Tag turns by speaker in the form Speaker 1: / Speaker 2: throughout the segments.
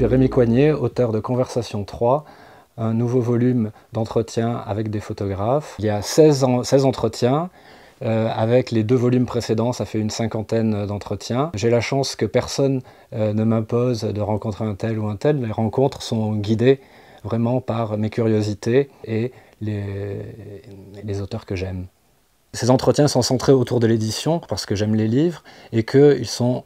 Speaker 1: suis Rémi Coignet, auteur de Conversation 3, un nouveau volume d'entretien avec des photographes. Il y a 16 entretiens. Avec les 2 volumes précédents, ça fait une 50aine d'entretiens. J'ai la chance que personne ne m'impose de rencontrer un tel ou un tel. Les rencontres sont guidées vraiment par mes curiosités et les auteurs que j'aime. Ces entretiens sont centrés autour de l'édition parce que j'aime les livres et qu'ils sont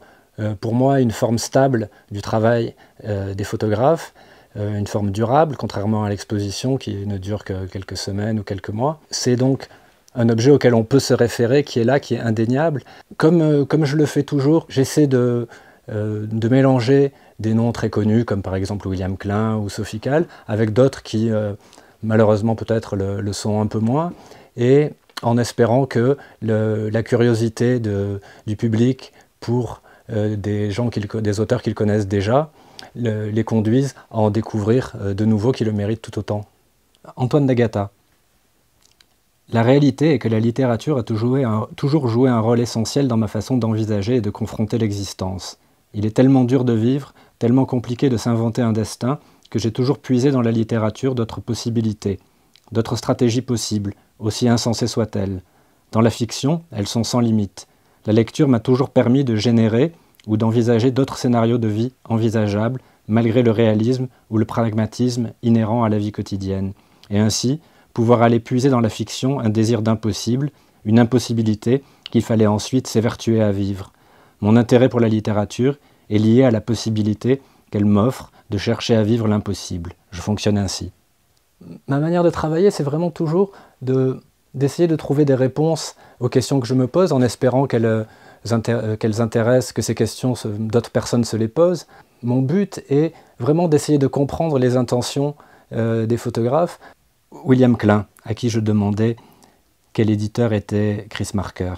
Speaker 1: pour moi une forme stable du travail des photographes, une forme durable, contrairement à l'exposition qui ne dure que quelques semaines ou quelques mois. C'est donc un objet auquel on peut se référer, qui est là, qui est indéniable. Comme je le fais toujours, j'essaie de mélanger des noms très connus, comme par exemple William Klein ou Sophie Calle, avec d'autres qui, malheureusement peut-être, le sont un peu moins, et en espérant que la curiosité du public pour des auteurs qu'ils connaissent déjà les conduise à en découvrir de nouveaux qui le méritent tout autant. Antoine d'Agata. La réalité est que la littérature a toujours joué un rôle essentiel dans ma façon d'envisager et de confronter l'existence. Il est tellement dur de vivre, tellement compliqué de s'inventer un destin, que j'ai toujours puisé dans la littérature d'autres possibilités, d'autres stratégies possibles, aussi insensées soient-elles. Dans la fiction, elles sont sans limite. La lecture m'a toujours permis de générer ou d'envisager d'autres scénarios de vie envisageables, malgré le réalisme ou le pragmatisme inhérent à la vie quotidienne. Et ainsi, pouvoir aller puiser dans la fiction un désir d'impossible, une impossibilité qu'il fallait ensuite s'évertuer à vivre. Mon intérêt pour la littérature est lié à la possibilité qu'elle m'offre de chercher à vivre l'impossible. Je fonctionne ainsi. Ma manière de travailler, c'est vraiment toujours d'essayer de trouver des réponses aux questions que je me pose, en espérant qu'elles intéressent, que ces questions, d'autres personnes se les posent. Mon but est vraiment d'essayer de comprendre les intentions des photographes. William Klein, à qui je demandais quel éditeur était Chris Marker.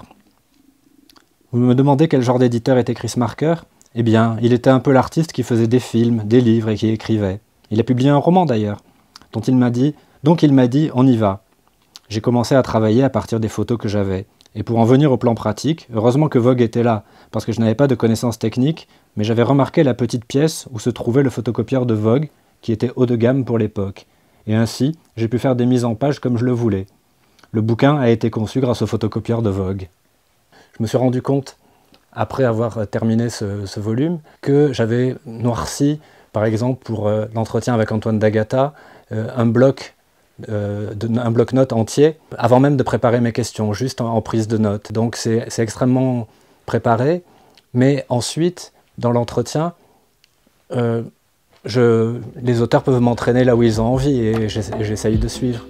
Speaker 1: Vous me demandez quel genre d'éditeur était Chris Marker? Eh bien, il était un peu l'artiste qui faisait des films, des livres et qui écrivait. Il a publié un roman d'ailleurs, donc il m'a dit, on y va. J'ai commencé à travailler à partir des photos que j'avais. Et pour en venir au plan pratique, heureusement que Vogue était là, parce que je n'avais pas de connaissances techniques, mais j'avais remarqué la petite pièce où se trouvait le photocopieur de Vogue, qui était haut de gamme pour l'époque. Et ainsi, j'ai pu faire des mises en page comme je le voulais. Le bouquin a été conçu grâce au photocopieur de Vogue. Je me suis rendu compte, après avoir terminé ce volume, que j'avais noirci, par exemple pour l'entretien avec Antoine d'Agata, un bloc-notes entier, avant même de préparer mes questions, juste en prise de notes. Donc c'est extrêmement préparé, mais ensuite, dans l'entretien, les auteurs peuvent m'entraîner là où ils ont envie et j'essaye de suivre.